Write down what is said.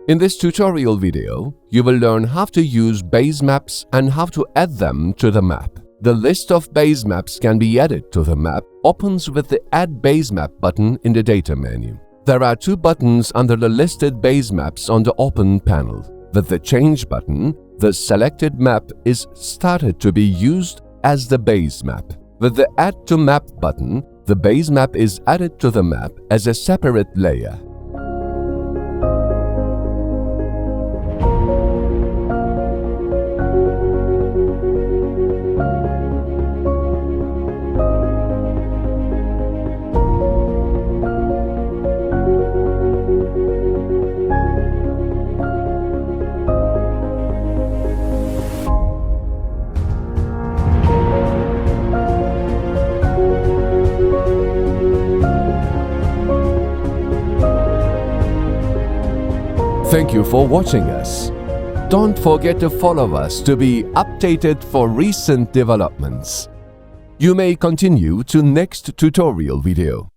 In this tutorial video, you will learn how to use basemaps and how to add them to the map. The list of basemaps can be added to the map opens with the Add Basemap button in the Data menu. There are two buttons under the listed basemaps on the Open panel. With the Change button, the selected map is started to be used as the basemap. With the Add to Map button, the basemap is added to the map as a separate layer. Thank you for watching us. Don't forget to follow us to be updated for recent developments. You may continue to next tutorial video.